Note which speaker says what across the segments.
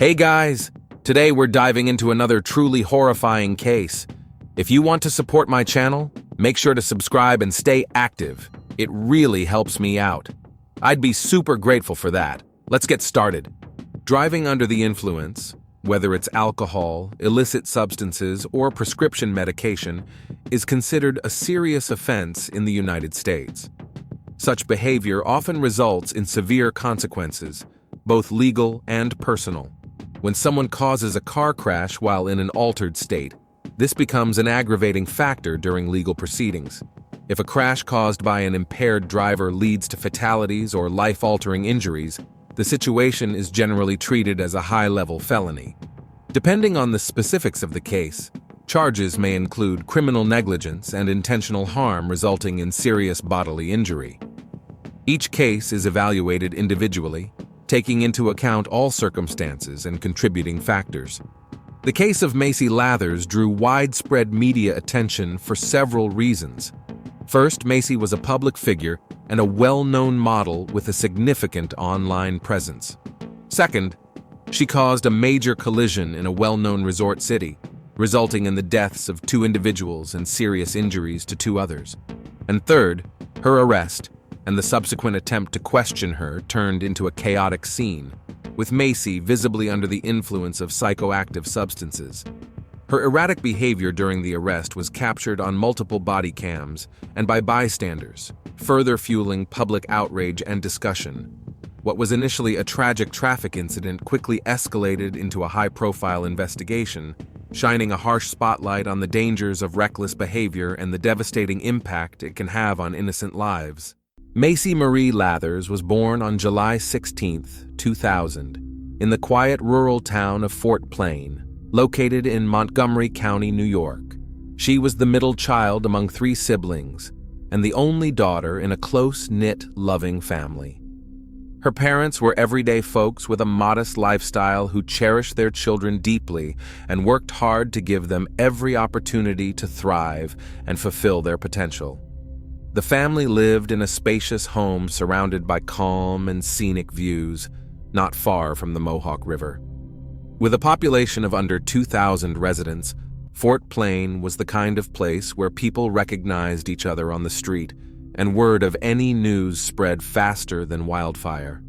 Speaker 1: Hey guys, today we're diving into another truly horrifying case. If you want to support my channel, make sure to subscribe and stay active. It really helps me out. I'd be super grateful for that. Let's get started. Driving under the influence, whether it's alcohol, illicit substances, or prescription medication, is considered a serious offense in the United States. Such behavior often results in severe consequences, both legal and personal. When someone causes a car crash while in an altered state, this becomes an aggravating factor during legal proceedings. If a crash caused by an impaired driver leads to fatalities or life-altering injuries, the situation is generally treated as a high-level felony. Depending on the specifics of the case, charges may include criminal negligence and intentional harm resulting in serious bodily injury. Each case is evaluated individually, taking into account all circumstances and contributing factors. The case of Macey Lathers drew widespread media attention for several reasons. First, Macey was a public figure and a well-known model with a significant online presence. Second, she caused a major collision in a well-known resort city, resulting in the deaths of 2 individuals and serious injuries to 2 others. And third, her arrest and the subsequent attempt to question her turned into a chaotic scene, with Macey visibly under the influence of psychoactive substances. Her erratic behavior during the arrest was captured on multiple body cams and by bystanders, further fueling public outrage and discussion. What was initially a tragic traffic incident quickly escalated into a high-profile investigation, shining a harsh spotlight on the dangers of reckless behavior and the devastating impact it can have on innocent lives. Macey Marie Lathers was born on July 16, 2000, in the quiet rural town of Fort Plain, located in Montgomery County, New York. She was the middle child among 3 siblings and the only daughter in a close-knit, loving family. Her parents were everyday folks with a modest lifestyle who cherished their children deeply and worked hard to give them every opportunity to thrive and fulfill their potential. The family lived in a spacious home surrounded by calm and scenic views, not far from the Mohawk River. With a population of under 2,000 residents, Fort Plain was the kind of place where people recognized each other on the street, and word of any news spread faster than wildfire.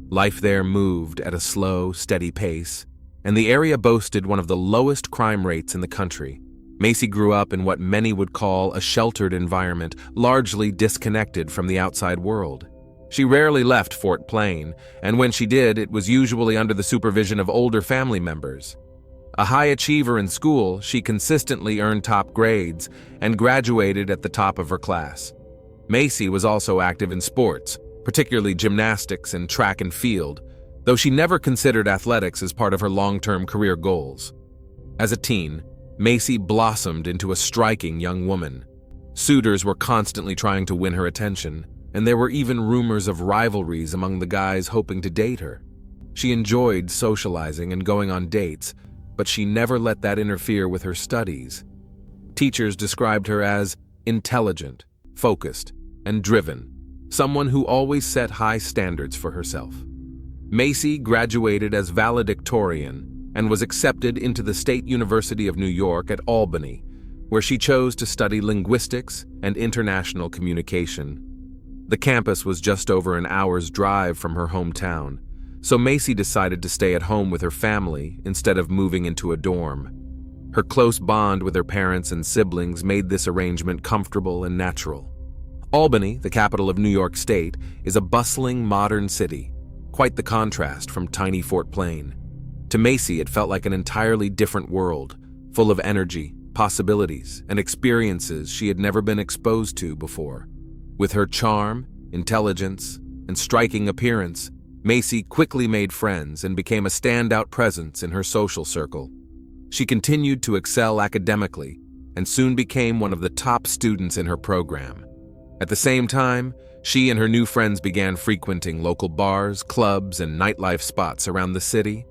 Speaker 1: Life there moved at a slow, steady pace, and the area boasted one of the lowest crime rates in the country. Macey grew up in what many would call a sheltered environment, largely disconnected from the outside world. She rarely left Fort Plain, and when she did, it was usually under the supervision of older family members. A high achiever in school, she consistently earned top grades and graduated at the top of her class. Macey was also active in sports, particularly gymnastics and track and field, though she never considered athletics as part of her long-term career goals. As a teen, Macey blossomed into a striking young woman. Suitors were constantly trying to win her attention, and there were even rumors of rivalries among the guys hoping to date her. She enjoyed socializing and going on dates, but she never let that interfere with her studies. Teachers described her as intelligent, focused, and driven, someone who always set high standards for herself. Macey graduated as valedictorian and was accepted into the State University of New York at Albany, where she chose to study linguistics and international communication. The campus was just over an hour's drive from her hometown, so Macey decided to stay at home with her family instead of moving into a dorm. Her close bond with her parents and siblings made this arrangement comfortable and natural. Albany, the capital of New York State, is a bustling, modern city, quite the contrast from tiny Fort Plain. To Macey, it felt like an entirely different world, full of energy, possibilities, and experiences she had never been exposed to before. With her charm, intelligence, and striking appearance, Macey quickly made friends and became a standout presence in her social circle. She continued to excel academically and soon became one of the top students in her program. At the same time, she and her new friends began frequenting local bars, clubs, and nightlife spots around the city.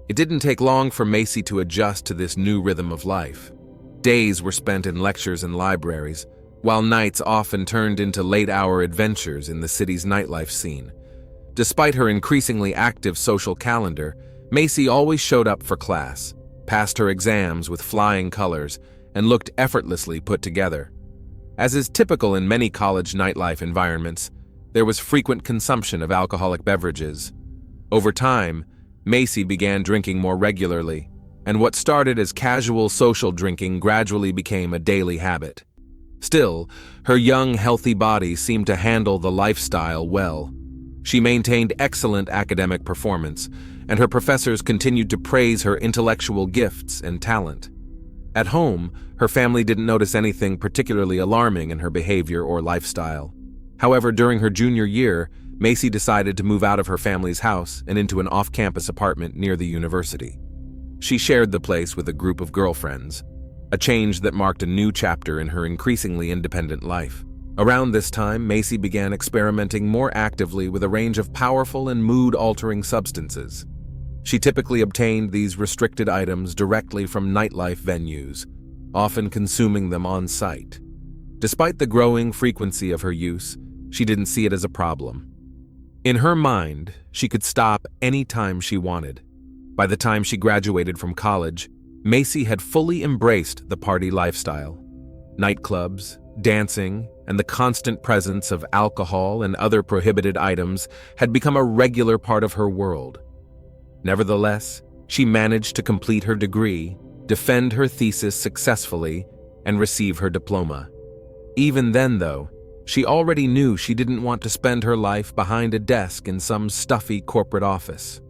Speaker 1: It didn't take long for Macey to adjust to this new rhythm of life. Days were spent in lectures and libraries, while nights often turned into late-hour adventures in the city's nightlife scene. Despite her increasingly active social calendar, Macey always showed up for class, passed her exams with flying colors, and looked effortlessly put together. As is typical in many college nightlife environments, there was frequent consumption of alcoholic beverages. Over time, Macey began drinking more regularly, and what started as casual social drinking gradually became a daily habit. Still, her young, healthy body seemed to handle the lifestyle well. She maintained excellent academic performance, and her professors continued to praise her intellectual gifts and talent. At home, her family didn't notice anything particularly alarming in her behavior or lifestyle. However, during her junior year, Macey decided to move out of her family's house and into an off-campus apartment near the university. She shared the place with a group of girlfriends, a change that marked a new chapter in her increasingly independent life. Around this time, Macey began experimenting more actively with a range of powerful and mood-altering substances. She typically obtained these restricted items directly from nightlife venues, often consuming them on site. Despite the growing frequency of her use, she didn't see it as a problem. In her mind, she could stop any time she wanted. By the time she graduated from college, Macey had fully embraced the party lifestyle. Nightclubs, dancing, and the constant presence of alcohol and other prohibited items had become a regular part of her world. Nevertheless, she managed to complete her degree, defend her thesis successfully, and receive her diploma. Even then, though, she already knew she didn't want to spend her life behind a desk in some stuffy corporate office.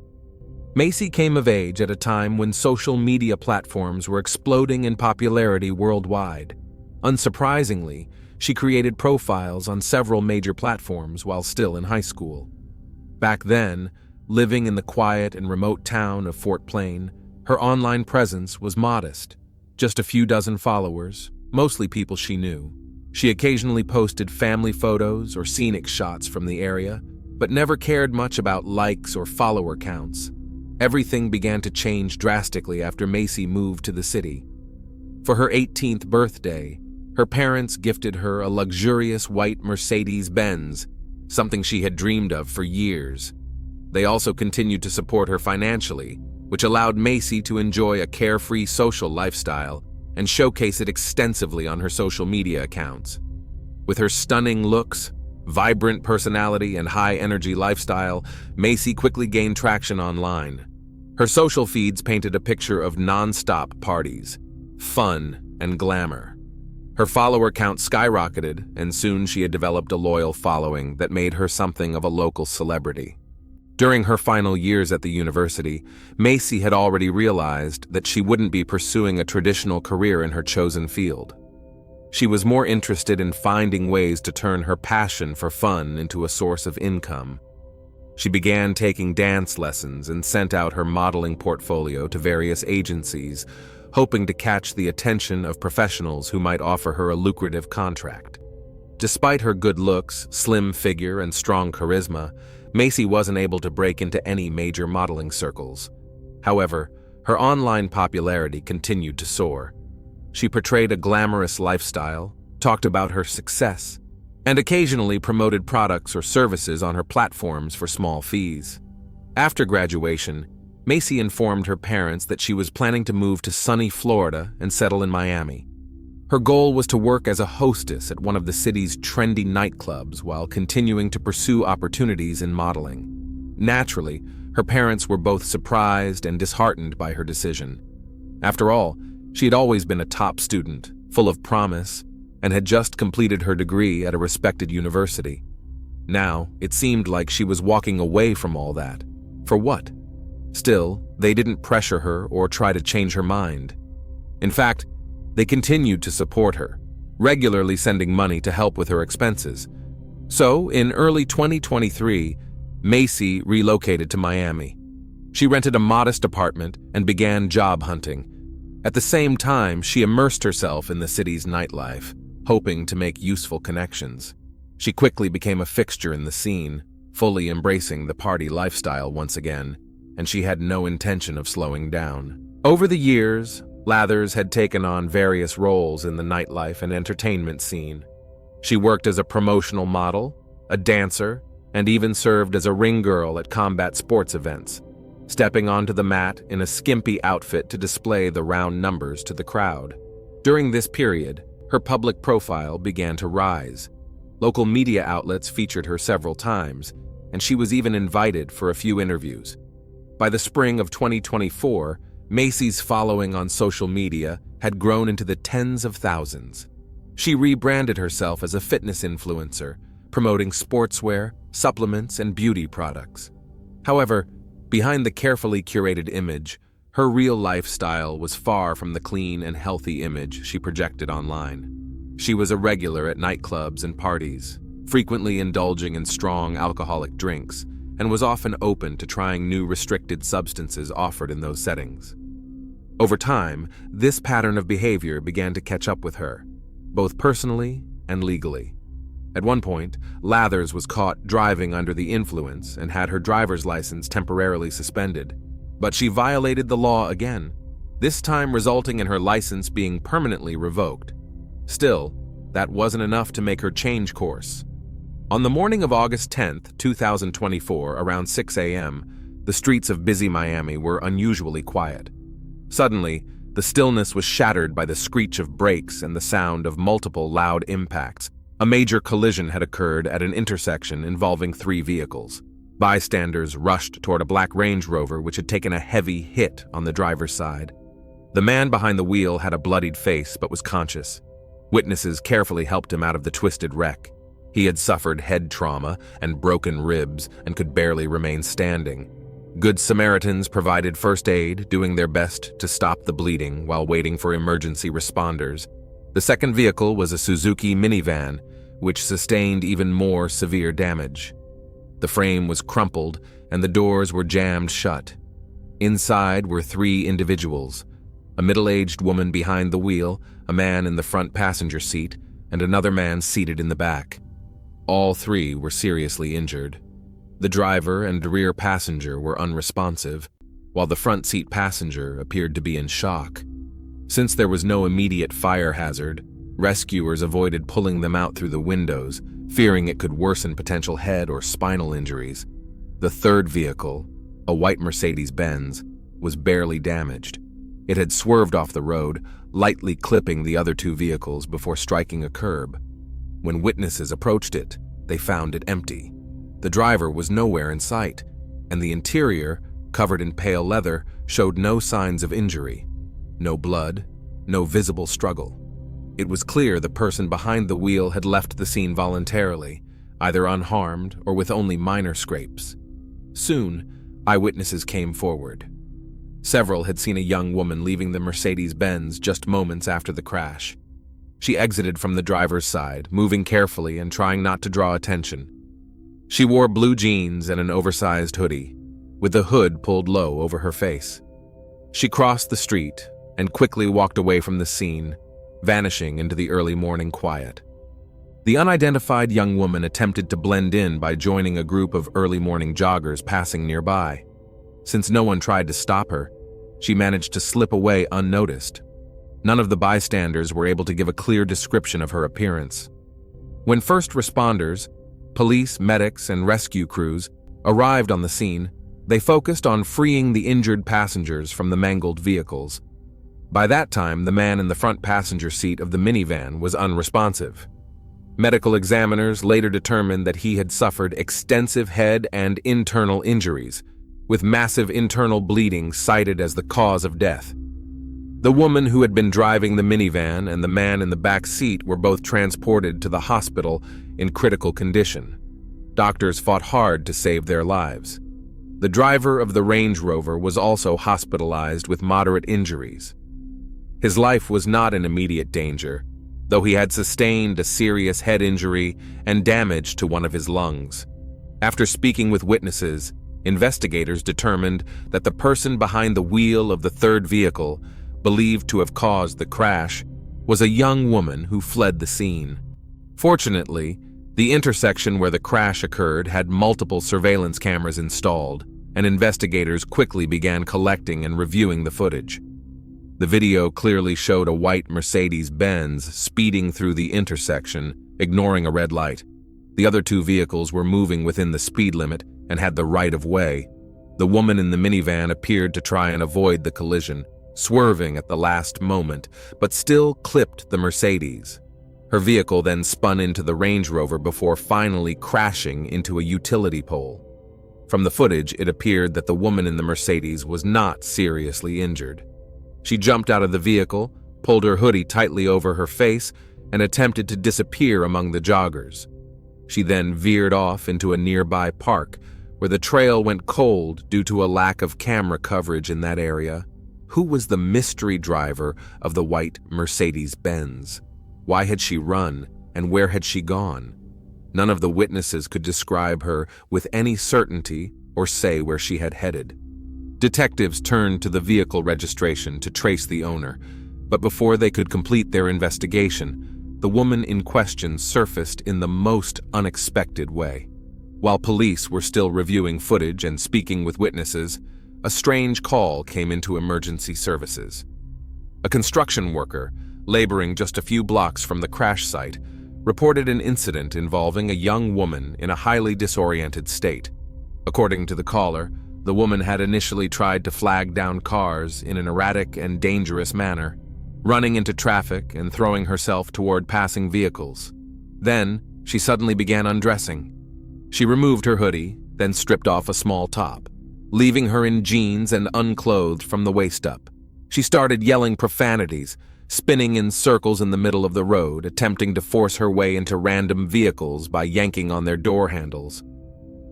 Speaker 1: Macey came of age at a time when social media platforms were exploding in popularity worldwide. Unsurprisingly, she created profiles on several major platforms while still in high school. Back then, living in the quiet and remote town of Fort Plain, her online presence was modest. Just a few dozen followers, mostly people she knew. She occasionally posted family photos or scenic shots from the area, but never cared much about likes or follower counts. Everything began to change drastically after Macey moved to the city. For her 18th birthday, her parents gifted her a luxurious white Mercedes-Benz, something she had dreamed of for years. They also continued to support her financially, which allowed Macey to enjoy a carefree social lifestyle and showcase it extensively on her social media accounts. With her stunning looks, vibrant personality, and high-energy lifestyle, Macey quickly gained traction online. Her social feeds painted a picture of non-stop parties, fun, and glamour. Her follower count skyrocketed, and soon she had developed a loyal following that made her something of a local celebrity. During her final years at the university, Macey had already realized that she wouldn't be pursuing a traditional career in her chosen field. She was more interested in finding ways to turn her passion for fun into a source of income. She began taking dance lessons and sent out her modeling portfolio to various agencies, hoping to catch the attention of professionals who might offer her a lucrative contract. Despite her good looks, slim figure, and strong charisma, Macey wasn't able to break into any major modeling circles. However, her online popularity continued to soar. She portrayed a glamorous lifestyle, talked about her success, and occasionally promoted products or services on her platforms for small fees. After graduation, Macey informed her parents that she was planning to move to sunny Florida and settle in Miami. Her goal was to work as a hostess at one of the city's trendy nightclubs while continuing to pursue opportunities in modeling. Naturally, her parents were both surprised and disheartened by her decision. After all, she had always been a top student, full of promise, and had just completed her degree at a respected university. Now, it seemed like she was walking away from all that. For what? Still, they didn't pressure her or try to change her mind. In fact, they continued to support her, regularly sending money to help with her expenses. So, in early 2023, Macey relocated to Miami. She rented a modest apartment and began job hunting. At the same time, she immersed herself in the city's nightlife, hoping to make useful connections. She quickly became a fixture in the scene, fully embracing the party lifestyle once again, and she had no intention of slowing down. Over the years, Lathers had taken on various roles in the nightlife and entertainment scene. She worked as a promotional model, a dancer, and even served as a ring girl at combat sports events. stepping onto the mat in a skimpy outfit to display the round numbers to the crowd. During this period, her public profile began to rise. Local media outlets featured her several times, and she was even invited for a few interviews. By the spring of 2024, Macey's following on social media had grown into the tens of thousands. She rebranded herself as a fitness influencer, promoting sportswear, supplements, and beauty products. However, behind the carefully curated image, her real lifestyle was far from the clean and healthy image she projected online. She was a regular at nightclubs and parties, frequently indulging in strong alcoholic drinks, and was often open to trying new restricted substances offered in those settings. Over time, this pattern of behavior began to catch up with her, both personally and legally. At one point, Lathers was caught driving under the influence and had her driver's license temporarily suspended. But she violated the law again, this time resulting in her license being permanently revoked. Still, that wasn't enough to make her change course. On the morning of August 10th, 2024, around 6 a.m., the streets of busy Miami were unusually quiet. Suddenly, the stillness was shattered by the screech of brakes and the sound of multiple loud impacts. A major collision had occurred at an intersection involving 3 vehicles. Bystanders rushed toward a black Range Rover which had taken a heavy hit on the driver's side. The man behind the wheel had a bloodied face but was conscious. Witnesses carefully helped him out of the twisted wreck. He had suffered head trauma and broken ribs and could barely remain standing. Good Samaritans provided first aid, doing their best to stop the bleeding while waiting for emergency responders. The second vehicle was a Suzuki minivan, which sustained even more severe damage. The frame was crumpled and the doors were jammed shut. Inside were 3 individuals: a middle-aged woman behind the wheel, a man in the front passenger seat, and another man seated in the back. All 3 were seriously injured. The driver and rear passenger were unresponsive, while the front seat passenger appeared to be in shock. Since there was no immediate fire hazard, rescuers avoided pulling them out through the windows, fearing it could worsen potential head or spinal injuries. The third vehicle, a white Mercedes-Benz, was barely damaged. It had swerved off the road, lightly clipping the other 2 vehicles before striking a curb. When witnesses approached it, they found it empty. The driver was nowhere in sight, and the interior, covered in pale leather, showed no signs of injury. No blood, no visible struggle. It was clear the person behind the wheel had left the scene voluntarily, either unharmed or with only minor scrapes. Soon, eyewitnesses came forward. Several had seen a young woman leaving the Mercedes-Benz just moments after the crash. She exited from the driver's side, moving carefully and trying not to draw attention. She wore blue jeans and an oversized hoodie, with the hood pulled low over her face. She crossed the street and quickly walked away from the scene, vanishing into the early morning quiet. The unidentified young woman attempted to blend in by joining a group of early morning joggers passing nearby. Since no one tried to stop her, she managed to slip away unnoticed. None of the bystanders were able to give a clear description of her appearance. When first responders, police, medics, and rescue crews arrived on the scene, they focused on freeing the injured passengers from the mangled vehicles. By that time, the man in the front passenger seat of the minivan was unresponsive. Medical examiners later determined that he had suffered extensive head and internal injuries, with massive internal bleeding cited as the cause of death. The woman who had been driving the minivan and the man in the back seat were both transported to the hospital in critical condition. Doctors fought hard to save their lives. The driver of the Range Rover was also hospitalized with moderate injuries. His life was not in immediate danger, though he had sustained a serious head injury and damage to one of his lungs. After speaking with witnesses, investigators determined that the person behind the wheel of the third vehicle, believed to have caused the crash, was a young woman who fled the scene. Fortunately, the intersection where the crash occurred had multiple surveillance cameras installed, and investigators quickly began collecting and reviewing the footage. The video clearly showed a white Mercedes-Benz speeding through the intersection, ignoring a red light. The other 2 vehicles were moving within the speed limit and had the right of way. The woman in the minivan appeared to try and avoid the collision, swerving at the last moment, but still clipped the Mercedes. Her vehicle then spun into the Range Rover before finally crashing into a utility pole. From the footage, it appeared that the woman in the Mercedes was not seriously injured. She jumped out of the vehicle, pulled her hoodie tightly over her face, and attempted to disappear among the joggers. She then veered off into a nearby park, where the trail went cold due to a lack of camera coverage in that area. Who was the mystery driver of the white Mercedes-Benz? Why had she run, and where had she gone? None of the witnesses could describe her with any certainty or say where she had headed. Detectives turned to the vehicle registration to trace the owner, but before they could complete their investigation, the woman in question surfaced in the most unexpected way. While police were still reviewing footage and speaking with witnesses, a strange call came into emergency services. A construction worker, laboring just a few blocks from the crash site, reported an incident involving a young woman in a highly disoriented state. According to the caller, the woman had initially tried to flag down cars in an erratic and dangerous manner, running into traffic and throwing herself toward passing vehicles. Then, she suddenly began undressing. She removed her hoodie, then stripped off a small top, leaving her in jeans and unclothed from the waist up. She started yelling profanities, spinning in circles in the middle of the road, attempting to force her way into random vehicles by yanking on their door handles.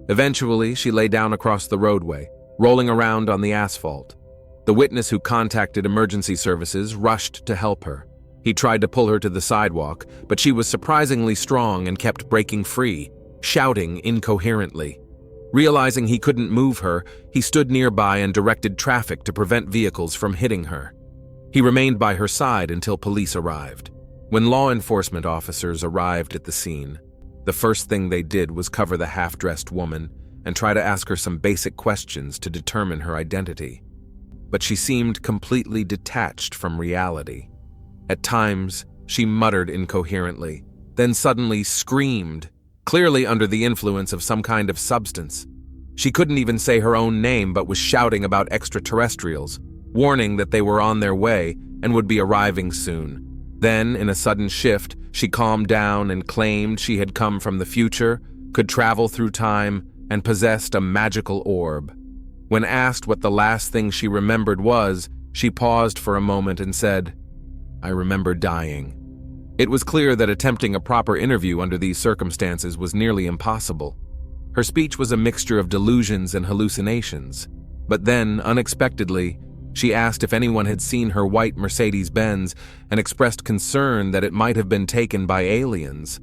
Speaker 1: Eventually, she lay down across the roadway, rolling around on the asphalt. The witness who contacted emergency services rushed to help her. He tried to pull her to the sidewalk, but she was surprisingly strong and kept breaking free, shouting incoherently. Realizing he couldn't move her, he stood nearby and directed traffic to prevent vehicles from hitting her. He remained by her side until police arrived. When law enforcement officers arrived at the scene, the first thing they did was cover the half-dressed woman and try to ask her some basic questions to determine her identity. But she seemed completely detached from reality. At times, she muttered incoherently, then suddenly screamed, clearly under the influence of some kind of substance. She couldn't even say her own name but was shouting about extraterrestrials, warning that they were on their way and would be arriving soon. Then, in a sudden shift, she calmed down and claimed she had come from the future, could travel through time, and possessed a magical orb. When asked what the last thing she remembered was, she paused for a moment and said, "I remember dying." It was clear that attempting a proper interview under these circumstances was nearly impossible. Her speech was a mixture of delusions and hallucinations. But then, unexpectedly, she asked if anyone had seen her white Mercedes-Benz and expressed concern that it might have been taken by aliens.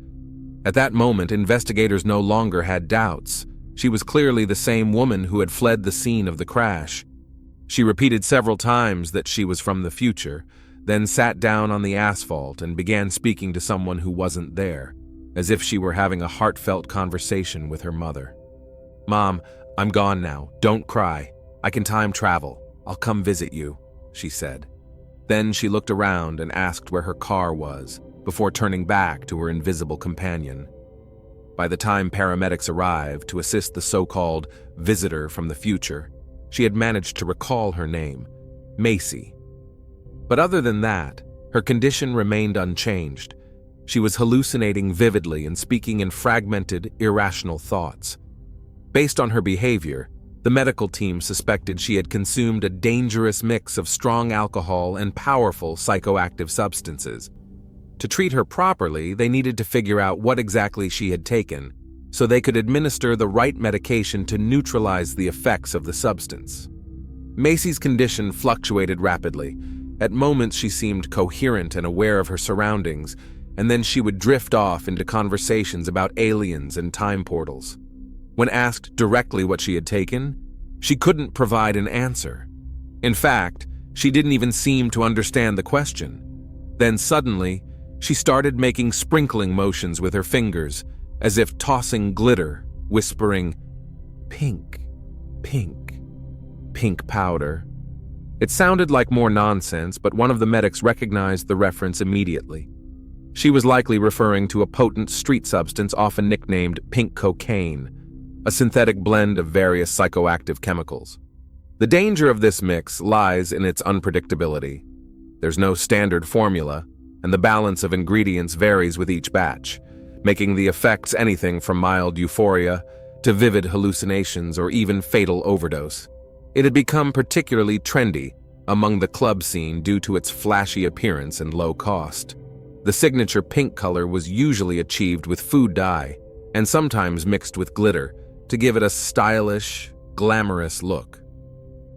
Speaker 1: At that moment, investigators no longer had doubts. She was clearly the same woman who had fled the scene of the crash. She repeated several times that she was from the future, then sat down on the asphalt and began speaking to someone who wasn't there, as if she were having a heartfelt conversation with her mother. "Mom, I'm gone now. Don't cry. I can time travel. I'll come visit you," she said. Then she looked around and asked where her car was, before turning back to her invisible companion. By the time paramedics arrived to assist the so-called visitor from the future, she had managed to recall her name, Macey. But other than that, her condition remained unchanged. She was hallucinating vividly and speaking in fragmented, irrational thoughts. Based on her behavior, the medical team suspected she had consumed a dangerous mix of strong alcohol and powerful psychoactive substances. To treat her properly, they needed to figure out what exactly she had taken, so they could administer the right medication to neutralize the effects of the substance. Macey's condition fluctuated rapidly. At moments she seemed coherent and aware of her surroundings, and then she would drift off into conversations about aliens and time portals. When asked directly what she had taken, she couldn't provide an answer. In fact, she didn't even seem to understand the question. Then suddenly, she started making sprinkling motions with her fingers, as if tossing glitter, whispering, "Pink, pink, pink powder." It sounded like more nonsense, but one of the medics recognized the reference immediately. She was likely referring to a potent street substance often nicknamed pink cocaine, a synthetic blend of various psychoactive chemicals. The danger of this mix lies in its unpredictability. There's no standard formula, and the balance of ingredients varies with each batch, making the effects anything from mild euphoria to vivid hallucinations or even fatal overdose. It had become particularly trendy among the club scene due to its flashy appearance and low cost. The signature pink color was usually achieved with food dye and sometimes mixed with glitter to give it a stylish, glamorous look.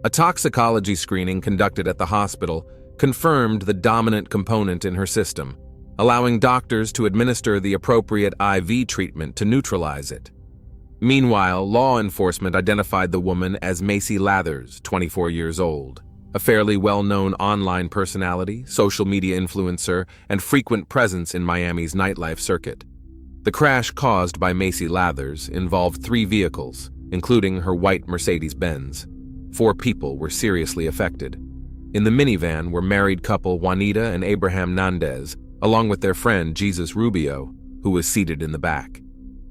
Speaker 1: A toxicology screening conducted at the hospital confirmed the dominant component in her system, allowing doctors to administer the appropriate IV treatment to neutralize it. Meanwhile, law enforcement identified the woman as Macey Lathers, 24 years old, a fairly well-known online personality, social media influencer, and frequent presence in Miami's nightlife circuit. The crash caused by Macey Lathers involved 3 vehicles, including her white Mercedes-Benz. 4 people were seriously affected. In the minivan were married couple Juanita and Abraham Nandez, along with their friend Jesus Rubio, who was seated in the back.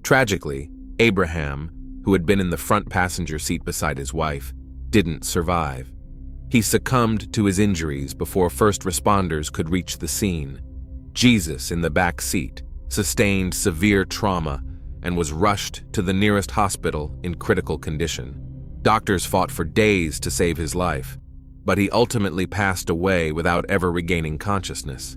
Speaker 1: Tragically, Abraham, who had been in the front passenger seat beside his wife, didn't survive. He succumbed to his injuries before first responders could reach the scene. Jesus, in the back seat, sustained severe trauma and was rushed to the nearest hospital in critical condition. Doctors fought for days to save his life, but he ultimately passed away without ever regaining consciousness.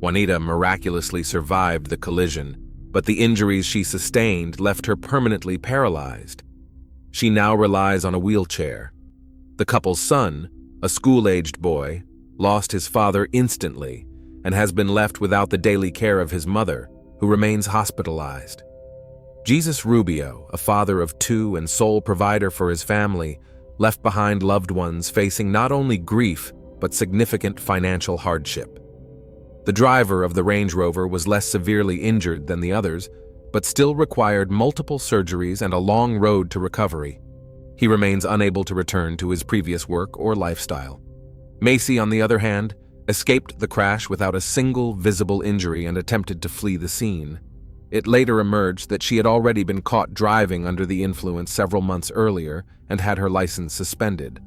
Speaker 1: Juanita miraculously survived the collision, but the injuries she sustained left her permanently paralyzed. She now relies on a wheelchair. The couple's son, a school-aged boy, lost his father instantly and has been left without the daily care of his mother, who remains hospitalized. Jesus Rubio, a father of 2 and sole provider for his family, left behind loved ones facing not only grief but significant financial hardship. The driver of the Range Rover was less severely injured than the others, but still required multiple surgeries and a long road to recovery. He remains unable to return to his previous work or lifestyle. Macey, on the other hand, escaped the crash without a single visible injury and attempted to flee the scene. It later emerged that she had already been caught driving under the influence several months earlier and had her license suspended.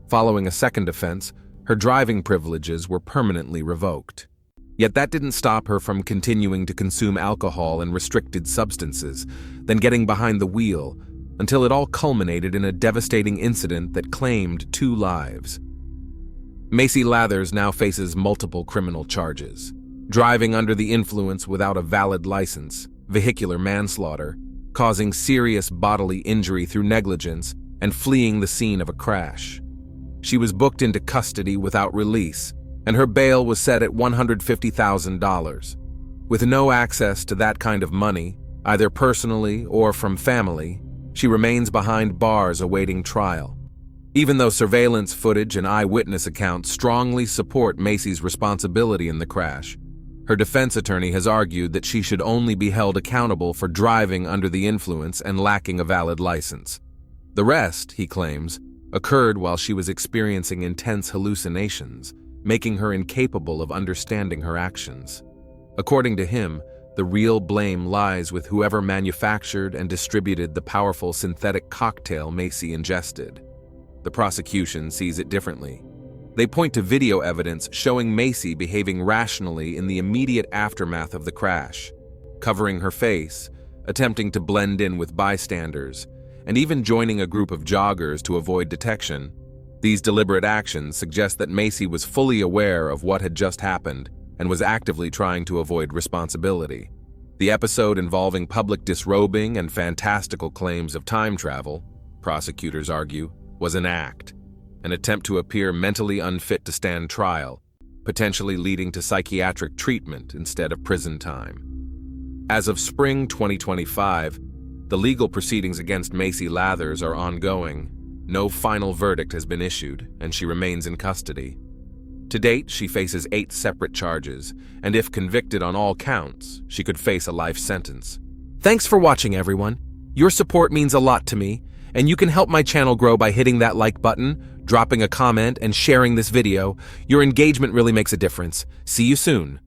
Speaker 1: Following a second offense, her driving privileges were permanently revoked. Yet that didn't stop her from continuing to consume alcohol and restricted substances, then getting behind the wheel, until it all culminated in a devastating incident that claimed 2 lives. Macey Lathers now faces multiple criminal charges: driving under the influence without a valid license, vehicular manslaughter, causing serious bodily injury through negligence, and fleeing the scene of a crash. She was booked into custody without release, and her bail was set at $150,000. With no access to that kind of money, either personally or from family, she remains behind bars awaiting trial. Even though surveillance footage and eyewitness accounts strongly support Macey's responsibility in the crash, her defense attorney has argued that she should only be held accountable for driving under the influence and lacking a valid license. The rest, he claims, occurred while she was experiencing intense hallucinations, making her incapable of understanding her actions. According to him, the real blame lies with whoever manufactured and distributed the powerful synthetic cocktail Macey ingested. The prosecution sees it differently. They point to video evidence showing Macey behaving rationally in the immediate aftermath of the crash, covering her face, attempting to blend in with bystanders, and even joining a group of joggers to avoid detection. These deliberate actions suggest that Macey was fully aware of what had just happened and was actively trying to avoid responsibility. The episode involving public disrobing and fantastical claims of time travel, prosecutors argue, was an act, an attempt to appear mentally unfit to stand trial, potentially leading to psychiatric treatment instead of prison time. As of spring 2025, the legal proceedings against Macey Lathers are ongoing. No final verdict has been issued, and she remains in custody. To date, she faces 8 separate charges, and if convicted on all counts, she could face a life sentence. Thanks for watching, everyone. Your support means a lot to me, and you can help my channel grow by hitting that like button, dropping a comment, and sharing this video. Your engagement really makes a difference. See you soon.